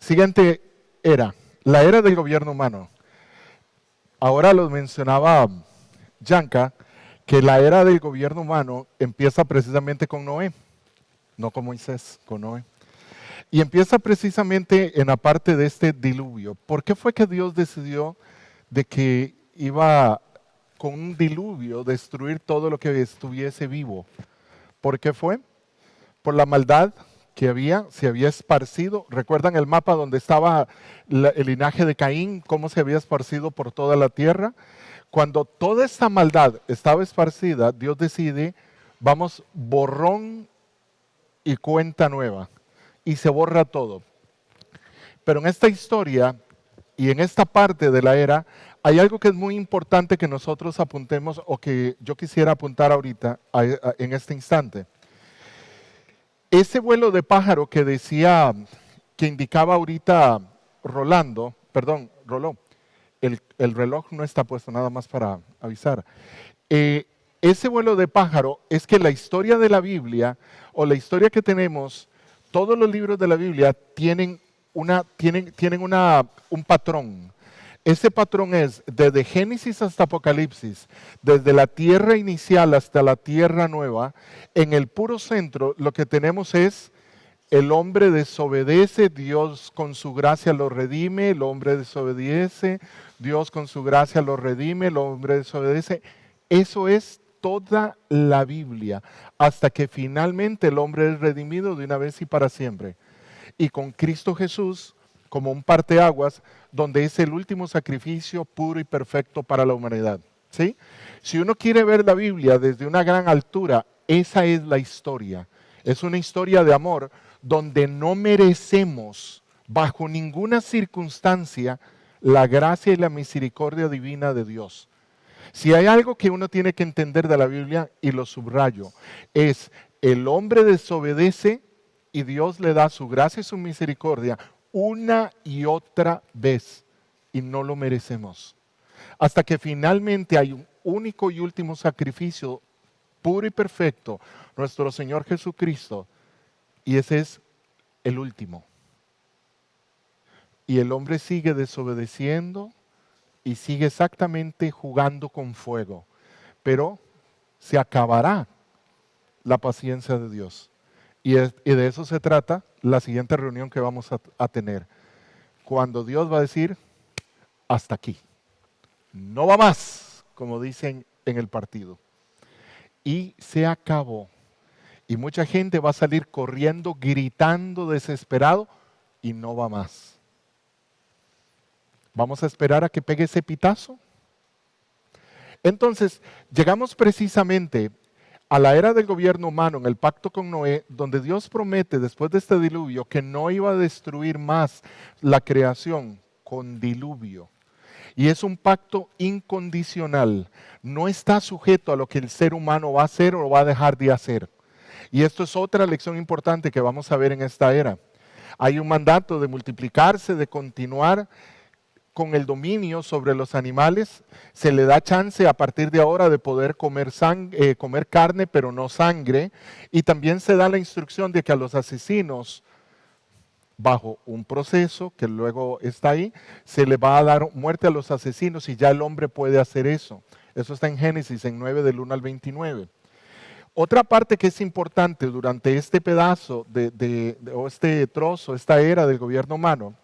Siguiente era, la era del gobierno humano. Ahora lo mencionaba Yanka, que la era del gobierno humano empieza precisamente con Noé, no con Moisés, con Noé. Y empieza precisamente en la parte de este diluvio. ¿Por qué fue que Dios decidió de que iba con un diluvio destruir todo lo que estuviese vivo? ¿Por qué fue? Por la maldad que se había esparcido. ¿Recuerdan el mapa donde estaba el linaje de Caín, cómo se había esparcido por toda la tierra? Cuando toda esta maldad estaba esparcida, Dios decide, vamos, borrón y cuenta nueva. Y se borra todo. Pero en esta historia y en esta parte de la era, hay algo que es muy importante que nosotros apuntemos o que yo quisiera apuntar ahorita, en este instante. Ese vuelo de pájaro que decía, que indicaba ahorita Roló, el reloj no está puesto nada más para avisar. Ese vuelo de pájaro es que la historia de la Biblia o la historia que tenemos, todos los libros de la Biblia tienen un patrón. Ese patrón es desde Génesis hasta Apocalipsis, desde la tierra inicial hasta la tierra nueva. En el puro centro lo que tenemos es el hombre desobedece, Dios con su gracia lo redime, el hombre desobedece, Dios con su gracia lo redime, el hombre desobedece. Eso es toda la Biblia, hasta que finalmente el hombre es redimido de una vez y para siempre. Y con Cristo Jesús como un parteaguas, donde es el último sacrificio puro y perfecto para la humanidad. ¿Sí? Si uno quiere ver la Biblia desde una gran altura, esa es la historia. Es una historia de amor donde no merecemos bajo ninguna circunstancia la gracia y la misericordia divina de Dios. Si hay algo que uno tiene que entender de la Biblia, y lo subrayo, es el hombre desobedece y Dios le da su gracia y su misericordia una y otra vez y no lo merecemos. Hasta que finalmente hay un único y último sacrificio puro y perfecto, nuestro Señor Jesucristo, y ese es el último. Y el hombre sigue desobedeciendo y sigue exactamente jugando con fuego, pero se acabará la paciencia de Dios. Y de eso se trata la siguiente reunión que vamos a tener. Cuando Dios va a decir, hasta aquí. No va más, como dicen en el partido. Y se acabó. Y mucha gente va a salir corriendo, gritando, desesperado, y no va más. Vamos a esperar a que pegue ese pitazo. Entonces, llegamos precisamente a la era del gobierno humano, en el pacto con Noé, donde Dios promete después de este diluvio que no iba a destruir más la creación con diluvio. Y es un pacto incondicional, no está sujeto a lo que el ser humano va a hacer o va a dejar de hacer. Y esto es otra lección importante que vamos a ver en esta era. Hay un mandato de multiplicarse, de continuar con el dominio sobre los animales. Se le da chance a partir de ahora de poder comer carne, pero no sangre. Y también se da la instrucción de que a los asesinos, bajo un proceso que luego está ahí, se le va a dar muerte a los asesinos y ya el hombre puede hacer eso. Eso está en Génesis, en 9 del 1 al 29. Otra parte que es importante durante este pedazo o este trozo, esta era del gobierno humano,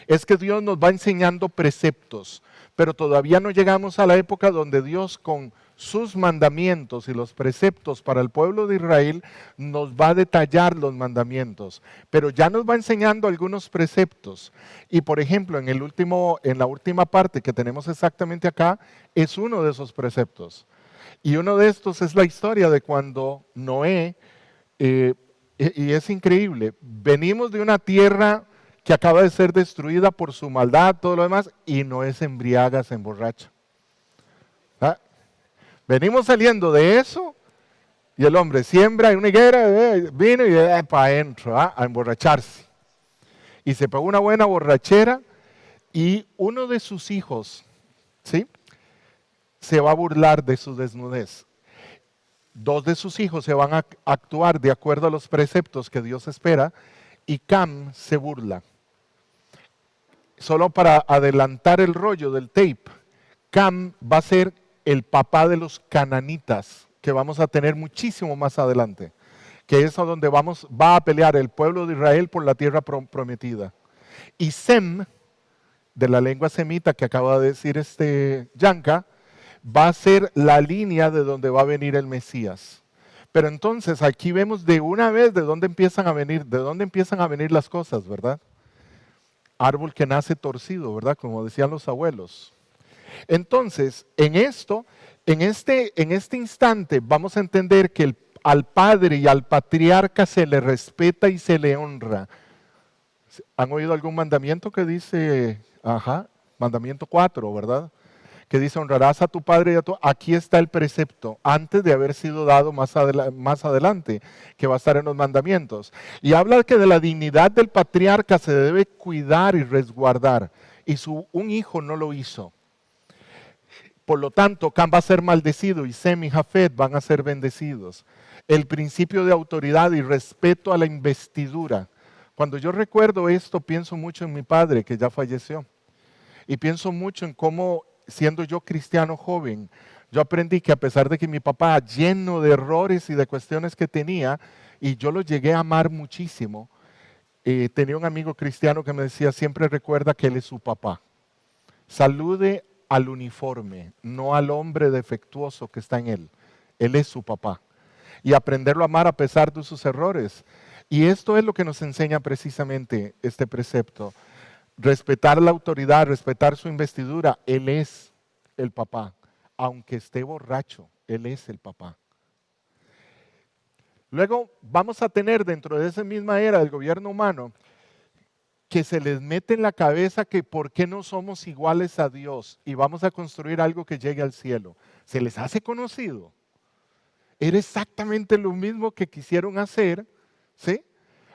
es que Dios nos va enseñando preceptos, pero todavía no llegamos a la época donde Dios con sus mandamientos y los preceptos para el pueblo de Israel nos va a detallar los mandamientos, pero ya nos va enseñando algunos preceptos. Y por ejemplo, en la última parte que tenemos exactamente acá, es uno de esos preceptos. Y uno de estos es la historia de cuando Noé, y es increíble, venimos de una tierra que acaba de ser destruida por su maldad, todo lo demás, y Noé se embriaga, se emborracha. ¿Ah? Venimos saliendo de eso, y el hombre siembra en una higuera, vino y para adentro, a emborracharse. Y se pegó una buena borrachera, y uno de sus hijos, ¿sí?, se va a burlar de su desnudez. Dos de sus hijos se van a actuar de acuerdo a los preceptos que Dios espera, y Cam se burla. solo para adelantar el rollo del tape, Cam va a ser el papá de los cananitas, que vamos a tener muchísimo más adelante, que es a donde va a pelear el pueblo de Israel por la tierra prometida. Y Sem, de la lengua semita que acaba de decir Yanka, va a ser la línea de donde va a venir el Mesías. Pero entonces aquí vemos de una vez de dónde empiezan a venir las cosas, ¿verdad? Árbol que nace torcido, ¿verdad? Como decían los abuelos. Entonces, en este instante vamos a entender que al padre y al patriarca se le respeta y se le honra. ¿Han oído algún mandamiento que dice, mandamiento 4, ¿verdad? Que dice, honrarás a tu padre y a tu... Aquí está el precepto, antes de haber sido dado más adelante, que va a estar en los mandamientos. Y habla que de la dignidad del patriarca se debe cuidar y resguardar. Y un hijo no lo hizo. Por lo tanto, Cam va a ser maldecido y Sem y Jafet van a ser bendecidos. El principio de autoridad y respeto a la investidura. Cuando yo recuerdo esto, pienso mucho en mi padre, que ya falleció. Y pienso mucho en cómo, siendo yo cristiano joven, yo aprendí que a pesar de que mi papá, lleno de errores y de cuestiones que tenía, y yo lo llegué a amar muchísimo, tenía un amigo cristiano que me decía, siempre recuerda que él es su papá. Salude al uniforme, no al hombre defectuoso que está en él. Él es su papá. Y aprenderlo a amar a pesar de sus errores. Y esto es lo que nos enseña precisamente este precepto. Respetar la autoridad, respetar su investidura. Él es el papá. Aunque esté borracho, Él es el papá. Luego vamos a tener dentro de esa misma era del gobierno humano que se les mete en la cabeza que por qué no somos iguales a Dios y vamos a construir algo que llegue al cielo. Se les hace conocido. Era exactamente lo mismo que quisieron hacer, ¿sí?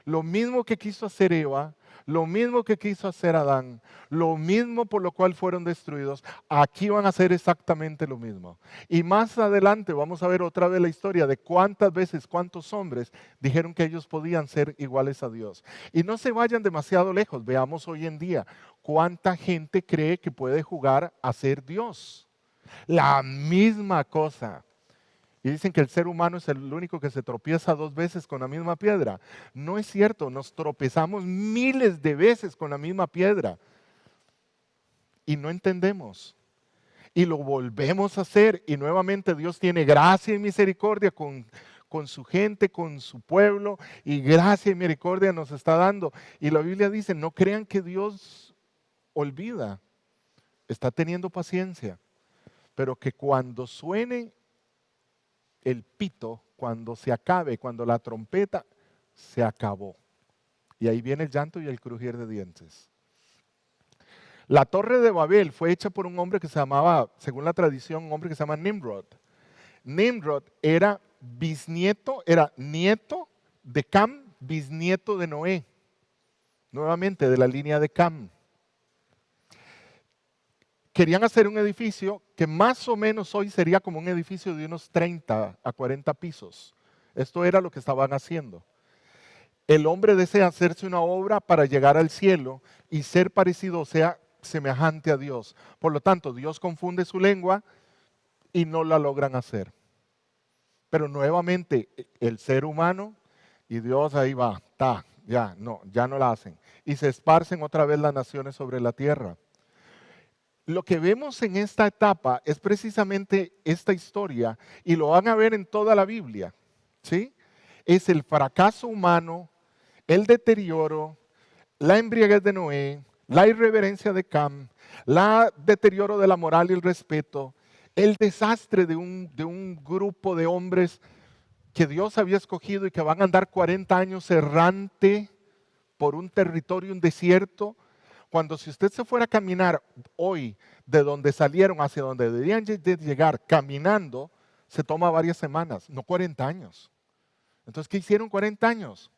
Lo mismo que quiso hacer Eva, lo mismo que quiso hacer Adán, lo mismo por lo cual fueron destruidos. Aquí van a hacer exactamente lo mismo. Y más adelante vamos a ver otra vez la historia de cuántas veces, cuántos hombres dijeron que ellos podían ser iguales a Dios. Y no se vayan demasiado lejos, veamos hoy en día cuánta gente cree que puede jugar a ser Dios. La misma cosa. Y dicen que el ser humano es el único que se tropieza 2 veces con la misma piedra. No es cierto, nos tropezamos miles de veces con la misma piedra. Y no entendemos. Y lo volvemos a hacer. Y nuevamente Dios tiene gracia y misericordia con su gente, con su pueblo. Y gracia y misericordia nos está dando. Y la Biblia dice, no crean que Dios olvida. Está teniendo paciencia. Pero que cuando suene el pito, cuando se acabe, cuando la trompeta, se acabó. Y ahí viene el llanto y el crujir de dientes. La torre de Babel fue hecha por un hombre que se llamaba, según la tradición, un hombre que se llama Nimrod. Nimrod era nieto de Cam, bisnieto de Noé. Nuevamente de la línea de Cam. Querían hacer un edificio que más o menos hoy sería como un edificio de unos 30 a 40 pisos. Esto era lo que estaban haciendo. El hombre desea hacerse una obra para llegar al cielo y ser parecido, o sea, semejante a Dios. Por lo tanto, Dios confunde su lengua y no la logran hacer. Pero nuevamente, el ser humano y Dios ahí va, ya no la hacen. Y se esparcen otra vez las naciones sobre la tierra. Lo que vemos en esta etapa es precisamente esta historia y lo van a ver en toda la Biblia, ¿sí? Es el fracaso humano, el deterioro, la embriaguez de Noé, la irreverencia de Cam, el deterioro de la moral y el respeto, el desastre de un grupo de hombres que Dios había escogido y que van a andar 40 años errante por un territorio, un desierto. Cuando si usted se fuera a caminar hoy de donde salieron hacia donde deberían llegar caminando, se toma varias semanas, no 40 años. Entonces, ¿qué hicieron 40 años?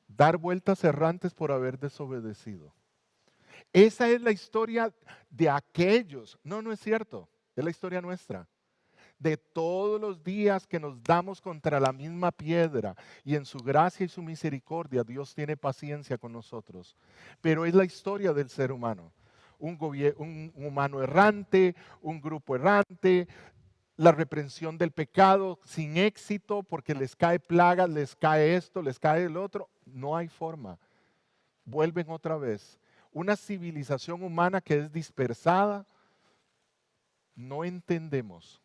Dar vueltas errantes por haber desobedecido. Esa es la historia de aquellos. No es cierto. Es la historia nuestra. de todos los días que nos damos contra la misma piedra, y en su gracia y su misericordia Dios tiene paciencia con nosotros. Pero es la historia del ser humano. Un humano errante, un grupo errante, la reprensión del pecado sin éxito porque les cae plaga, les cae esto, les cae el otro. No hay forma. Vuelven otra vez. Una civilización humana que es dispersada. No entendemos.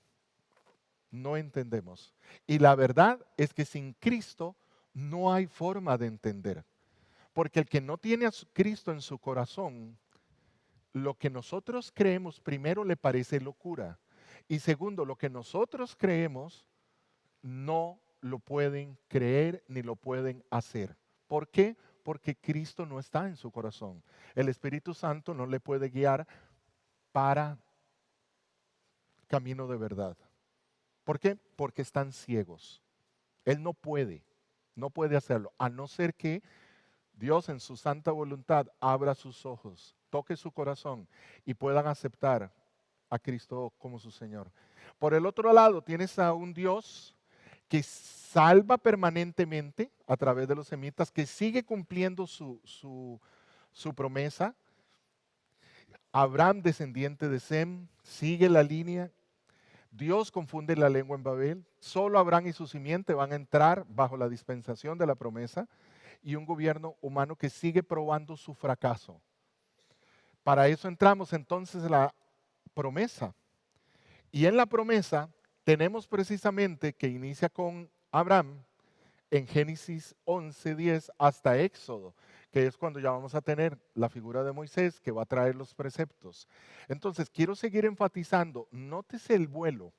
No entendemos. Y la verdad es que sin Cristo no hay forma de entender. Porque el que no tiene a Cristo en su corazón, lo que nosotros creemos primero le parece locura. Y segundo, lo que nosotros creemos no lo pueden creer ni lo pueden hacer. ¿Por qué? Porque Cristo no está en su corazón. El Espíritu Santo no le puede guiar para camino de verdad. ¿Por qué? Porque están ciegos. Él no puede hacerlo, a no ser que Dios en su santa voluntad abra sus ojos, toque su corazón y puedan aceptar a Cristo como su Señor. Por el otro lado, tienes a un Dios que salva permanentemente a través de los semitas, que sigue cumpliendo su promesa. Abraham, descendiente de Sem, sigue la línea. Dios confunde la lengua en Babel. Solo Abraham y su simiente van a entrar bajo la dispensación de la promesa, y un gobierno humano que sigue probando su fracaso. Para eso entramos entonces a la promesa. Y en la promesa tenemos precisamente que inicia con Abraham en Génesis 11:10 hasta Éxodo, que es cuando ya vamos a tener la figura de Moisés que va a traer los preceptos. Entonces quiero seguir enfatizando, nótese el vuelo.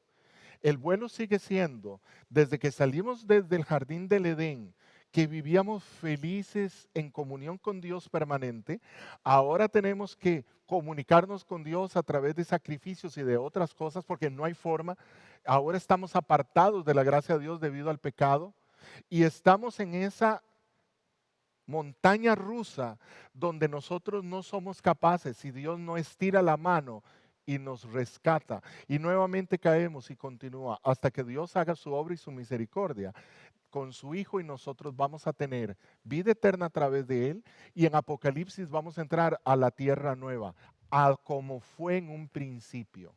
El vuelo sigue siendo, desde que salimos desde el jardín del Edén, que vivíamos felices en comunión con Dios permanente, ahora tenemos que comunicarnos con Dios a través de sacrificios y de otras cosas, porque no hay forma. Ahora estamos apartados de la gracia de Dios debido al pecado, y estamos en esa montaña rusa donde nosotros no somos capaces, si Dios no estira la mano y nos rescata, y nuevamente caemos y continúa hasta que Dios haga su obra y su misericordia con su Hijo, y nosotros vamos a tener vida eterna a través de Él, y en Apocalipsis vamos a entrar a la tierra nueva, a como fue en un principio.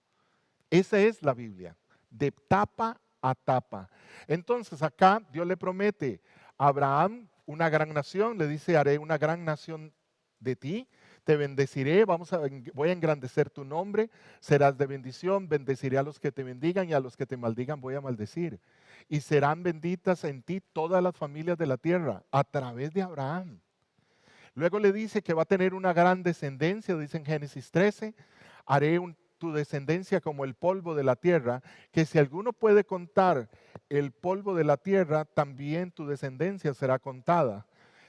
Esa es la Biblia, de tapa a tapa. Entonces acá Dios le promete a Abraham una gran nación, le dice, haré una gran nación de ti, te bendeciré, voy a engrandecer tu nombre, serás de bendición, bendeciré a los que te bendigan y a los que te maldigan voy a maldecir. Y serán benditas en ti todas las familias de la tierra a través de Abraham. Luego le dice que va a tener una gran descendencia, dice en Génesis 13, haré tu descendencia como el polvo de la tierra, que si alguno puede contar el polvo de la tierra, también tu descendencia será contada.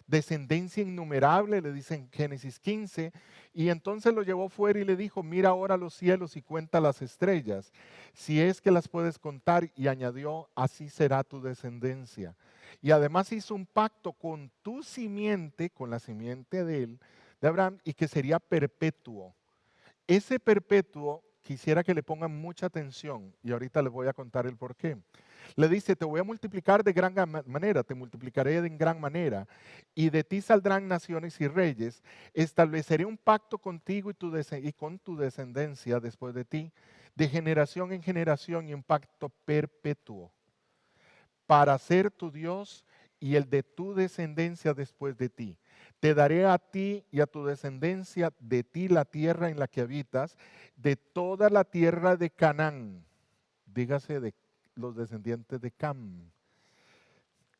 Descendencia innumerable, le dice en Génesis 15, y entonces lo llevó fuera y le dijo, mira ahora los cielos y cuenta las estrellas, si es que las puedes contar, y añadió, así será tu descendencia. Y además hizo un pacto con tu simiente, con la simiente de él, de Abraham, y que sería perpetuo. Ese perpetuo quisiera que le pongan mucha atención, y ahorita les voy a contar el por qué. Le dice, te voy a multiplicar de gran manera, te multiplicaré de gran manera, y de ti saldrán naciones y reyes, estableceré un pacto contigo y con tu descendencia después de ti, de generación en generación, y un pacto perpetuo, para ser tu Dios y el de tu descendencia después de ti. Te daré a ti y a tu descendencia de ti la tierra en la que habitas, de toda la tierra de Canaán, dígase de los descendientes de Cam,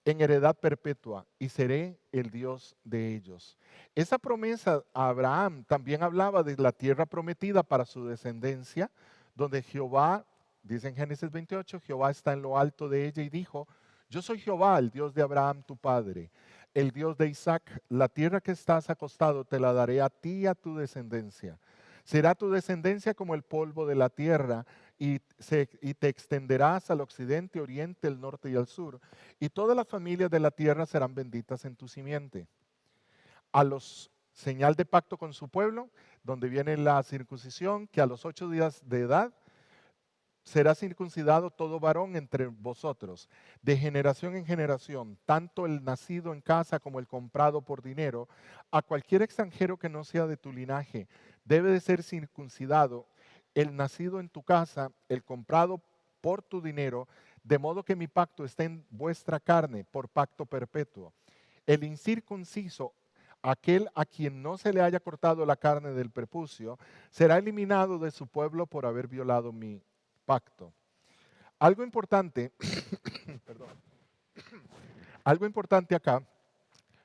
en heredad perpetua, y seré el Dios de ellos. Esa promesa a Abraham también hablaba de la tierra prometida para su descendencia, donde Jehová, dice en Génesis 28, Jehová está en lo alto de ella y dijo, yo soy Jehová, el Dios de Abraham tu padre, el Dios de Isaac, la tierra que estás acostado te la daré a ti y a tu descendencia. Será tu descendencia como el polvo de la tierra, y te extenderás al occidente, oriente, el norte y al sur, y todas las familias de la tierra serán benditas en tu simiente. A los señal de pacto con su pueblo, donde viene la circuncisión, que a los 8 días de edad será circuncidado todo varón entre vosotros, de generación en generación, tanto el nacido en casa como el comprado por dinero, a cualquier extranjero que no sea de tu linaje, debe de ser circuncidado, el nacido en tu casa, el comprado por tu dinero, de modo que mi pacto esté en vuestra carne por pacto perpetuo. El incircunciso, aquel a quien no se le haya cortado la carne del prepucio, será eliminado de su pueblo por haber violado mi pacto. Algo importante, perdón, algo importante acá,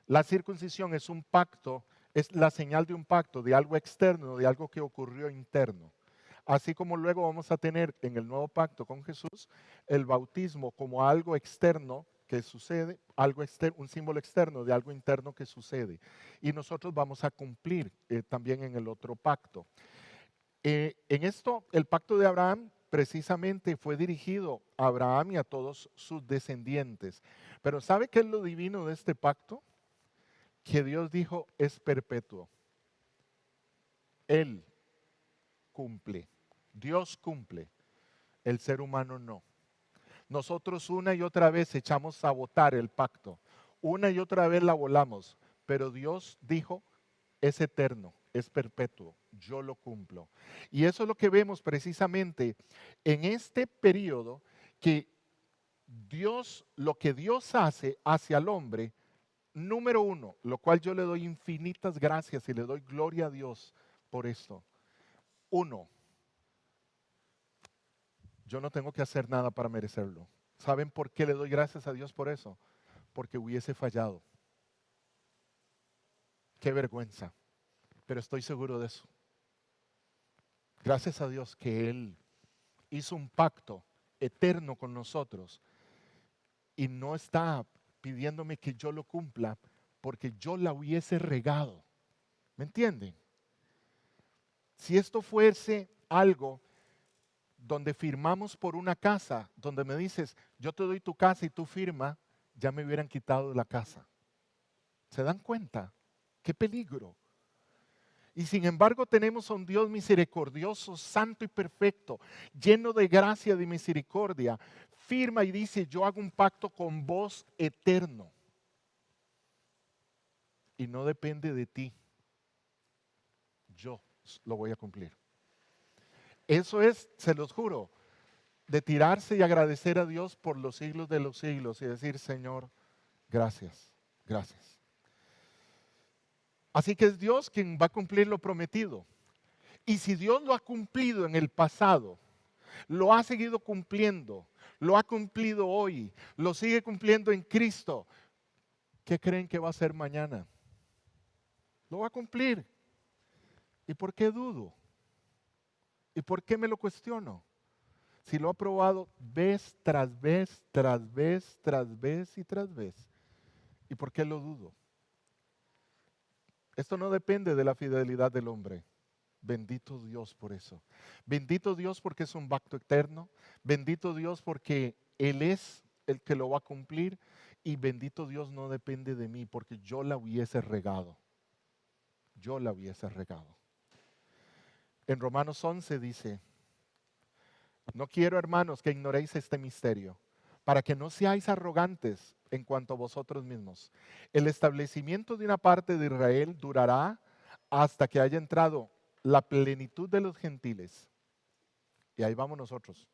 la circuncisión es un pacto, es la señal de un pacto, de algo externo, de algo que ocurrió interno. Así como luego vamos a tener en el nuevo pacto con Jesús el bautismo como algo externo que sucede, algo externo, un símbolo externo de algo interno que sucede. Y nosotros vamos a cumplir también en el otro pacto. En esto, el pacto de Abraham precisamente fue dirigido a Abraham y a todos sus descendientes. Pero ¿sabe qué es lo divino de este pacto? Que Dios dijo es perpetuo. Él cumple. Dios cumple. El ser humano no. Nosotros una y otra vez echamos a botar el pacto. Una y otra vez la volamos. Pero Dios dijo es eterno, es perpetuo, yo lo cumplo. Y eso es lo que vemos precisamente en este periodo, que Dios, lo que Dios hace hacia el hombre, número uno, lo cual yo le doy infinitas gracias y le doy gloria a Dios por esto. Uno, yo no tengo que hacer nada para merecerlo. ¿Saben por qué le doy gracias a Dios por eso? Porque hubiese fallado. Qué vergüenza, pero estoy seguro de eso. Gracias a Dios que Él hizo un pacto eterno con nosotros y no está pidiéndome que yo lo cumpla porque yo la hubiese regado. ¿Me entienden? Si esto fuese algo donde firmamos por una casa, donde me dices, yo te doy tu casa y tú firma, ya me hubieran quitado de la casa. ¿Se dan cuenta? ¡Qué peligro! Y sin embargo tenemos a un Dios misericordioso, santo y perfecto, lleno de gracia y de misericordia. Firma y dice, yo hago un pacto con vos eterno. Y no depende de ti. Yo lo voy a cumplir. Eso es, se los juro, de tirarse y agradecer a Dios por los siglos de los siglos y decir, Señor, gracias, gracias. Así que es Dios quien va a cumplir lo prometido. Y si Dios lo ha cumplido en el pasado, lo ha seguido cumpliendo, lo ha cumplido hoy, lo sigue cumpliendo en Cristo, ¿qué creen que va a hacer mañana? Lo va a cumplir. ¿Y por qué dudo? ¿Y por qué me lo cuestiono? Si lo ha probado vez tras vez, tras vez, tras vez y tras vez. ¿Y por qué lo dudo? Esto no depende de la fidelidad del hombre. Bendito Dios por eso. Bendito Dios porque es un pacto eterno. Bendito Dios porque Él es el que lo va a cumplir. Y bendito Dios no depende de mí porque yo la hubiese regado. Yo la hubiese regado. En Romanos 11 dice, no quiero, hermanos, que ignoréis este misterio, para que no seáis arrogantes en cuanto a vosotros mismos. El establecimiento de una parte de Israel durará hasta que haya entrado la plenitud de los gentiles. Y ahí vamos nosotros.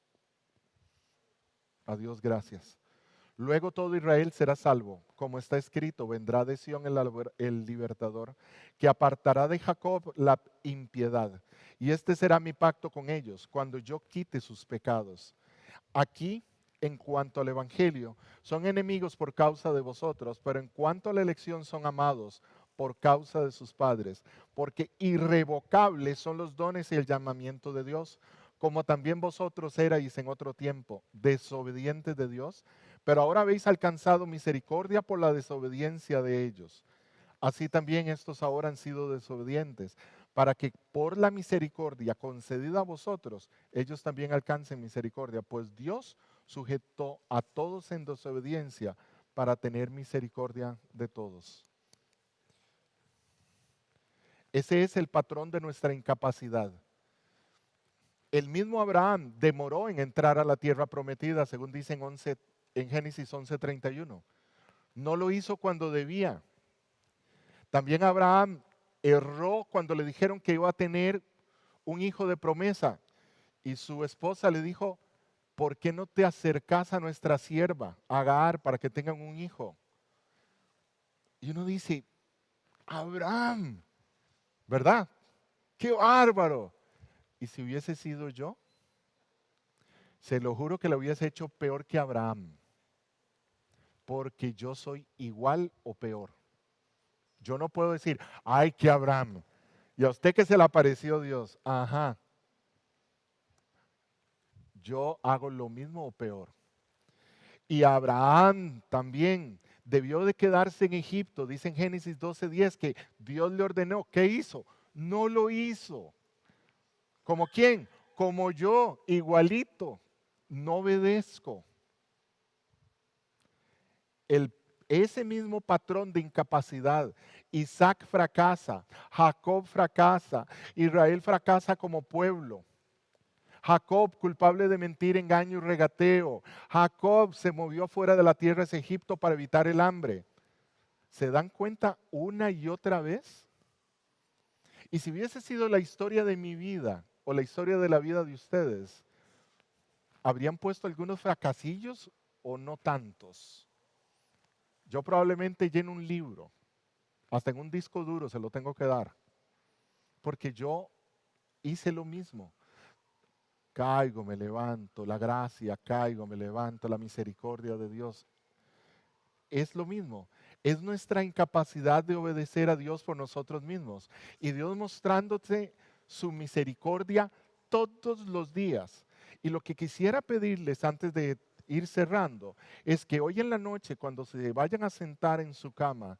A Dios gracias. Luego todo Israel será salvo, como está escrito, vendrá de Sión el libertador, que apartará de Jacob la impiedad. Y este será mi pacto con ellos, cuando yo quite sus pecados. Aquí, en cuanto al Evangelio, son enemigos por causa de vosotros, pero en cuanto a la elección son amados por causa de sus padres, porque irrevocables son los dones y el llamamiento de Dios, como también vosotros erais en otro tiempo, desobedientes de Dios, pero ahora habéis alcanzado misericordia por la desobediencia de ellos. Así también estos ahora han sido desobedientes, para que por la misericordia concedida a vosotros, ellos también alcancen misericordia, pues Dios sujetó a todos en desobediencia para tener misericordia de todos. Ese es el patrón de nuestra incapacidad. El mismo Abraham demoró en entrar a la tierra prometida, según dicen en Génesis 11:31. No lo hizo cuando debía. También Abraham erró cuando le dijeron que iba a tener un hijo de promesa. Y su esposa le dijo, ¿por qué no te acercas a nuestra sierva, Agar, para que tengan un hijo? Y uno dice, Abraham, ¿verdad? ¡Qué bárbaro! ¿Y si hubiese sido yo? Se lo juro que lo hubiese hecho peor que Abraham, porque yo soy igual o peor. Yo no puedo decir, ay, que Abraham. ¿Y a usted que se le apareció Dios? Ajá. Yo hago lo mismo o peor. Y Abraham también debió de quedarse en Egipto. Dice en Génesis 12:10 que Dios le ordenó. ¿Qué hizo? No lo hizo. ¿Como quién? Como yo, igualito. No obedezco. Ese mismo patrón de incapacidad. Isaac fracasa, Jacob fracasa, Israel fracasa como pueblo. Jacob, culpable de mentir, engaño y regateo. Jacob se movió fuera de la tierra de Egipto para evitar el hambre. ¿Se dan cuenta una y otra vez? Y si hubiese sido la historia de mi vida o la historia de la vida de ustedes, ¿habrían puesto algunos fracasillos o no tantos? Yo probablemente lleno un libro, hasta en un disco duro se lo tengo que dar, porque yo hice lo mismo. Caigo, me levanto, la gracia, caigo, me levanto, la misericordia de Dios. Es lo mismo, es nuestra incapacidad de obedecer a Dios por nosotros mismos. Y Dios mostrándote su misericordia todos los días. Y lo que quisiera pedirles antes de ir cerrando es que hoy en la noche, cuando se vayan a sentar en su cama,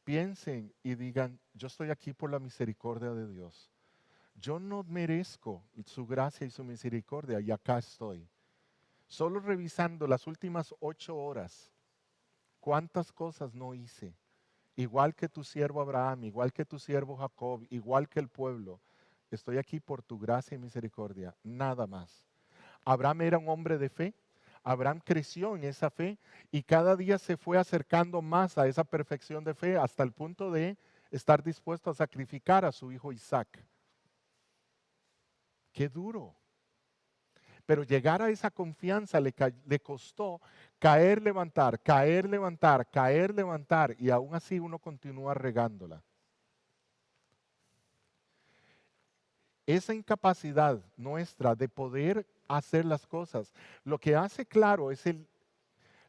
piensen y digan, yo estoy aquí por la misericordia de Dios. Yo no merezco su gracia y su misericordia y acá estoy. Solo revisando las últimas 8 horas, ¿cuántas cosas no hice? Igual que tu siervo Abraham, igual que tu siervo Jacob, igual que el pueblo. Estoy aquí por tu gracia y misericordia, nada más. Abraham era un hombre de fe. Abraham creció en esa fe y cada día se fue acercando más a esa perfección de fe hasta el punto de estar dispuesto a sacrificar a su hijo Isaac. Qué duro. Pero llegar a esa confianza le costó caer, levantar, caer, levantar, caer, levantar, y aún así uno continúa regándola. Esa incapacidad nuestra de poder hacer las cosas, lo que hace claro es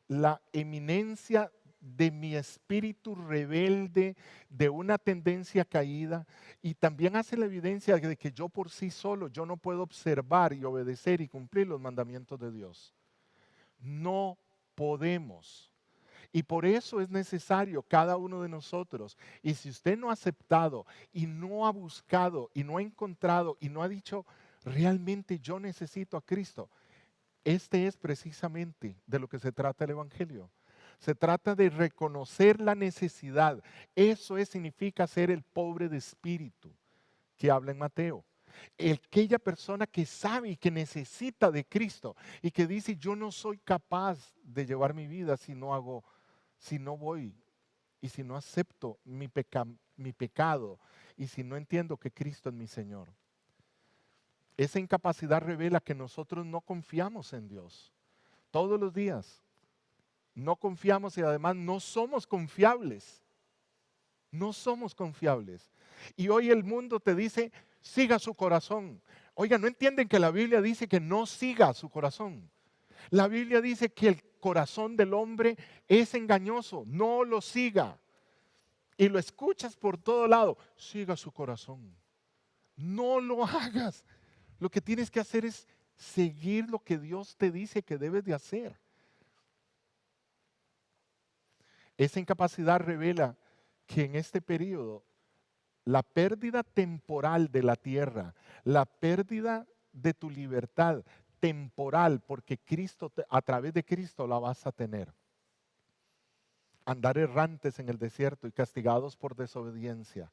la eminencia de mi espíritu rebelde, de una tendencia caída, y también hace la evidencia de que yo por sí solo, yo no puedo observar y obedecer y cumplir los mandamientos de Dios. No podemos. Y por eso es necesario cada uno de nosotros. Y si usted no ha aceptado y no ha buscado y no ha encontrado y no ha dicho, realmente yo necesito a Cristo, este es precisamente de lo que se trata el Evangelio. Se trata de reconocer la necesidad. Significa ser el pobre de espíritu que habla en Mateo. Aquella persona que sabe y que necesita de Cristo y que dice, yo no soy capaz de llevar mi vida si no hago, si no voy y si no acepto mi pecado y si no entiendo que Cristo es mi Señor. Esa incapacidad revela que nosotros no confiamos en Dios. Todos los días no confiamos y además no somos confiables. No somos confiables. Y hoy el mundo te dice, siga su corazón. Oiga, ¿no entienden que la Biblia dice que no siga su corazón? La Biblia dice que el corazón del hombre es engañoso, no lo siga. Y lo escuchas por todo lado, siga su corazón. No lo hagas. Lo que tienes que hacer es seguir lo que Dios te dice que debes de hacer. Esa incapacidad revela que en este periodo la pérdida temporal de la tierra, la pérdida de tu libertad temporal, porque Cristo, a través de Cristo la vas a tener. Andar errantes en el desierto y castigados por desobediencia.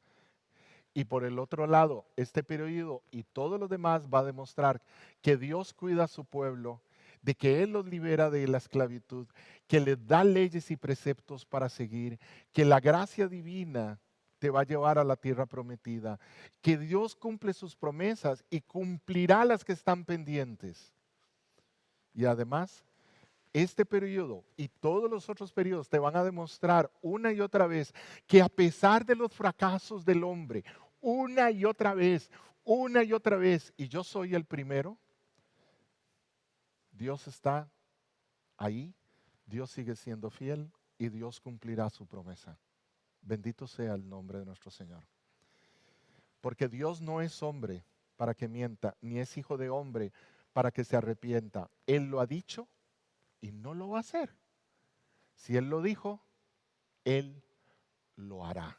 Y por el otro lado, este periodo y todo lo demás va a demostrar que Dios cuida a su pueblo, de que Él los libera de la esclavitud, que les da leyes y preceptos para seguir, que la gracia divina te va a llevar a la tierra prometida, que Dios cumple sus promesas y cumplirá las que están pendientes. Y además, este periodo y todos los otros periodos te van a demostrar una y otra vez que a pesar de los fracasos del hombre, una y otra vez, y yo soy el primero, Dios está ahí, Dios sigue siendo fiel y Dios cumplirá su promesa. Bendito sea el nombre de nuestro Señor. Porque Dios no es hombre para que mienta, ni es hijo de hombre para que se arrepienta. Él lo ha dicho y no lo va a hacer. Si Él lo dijo, Él lo hará.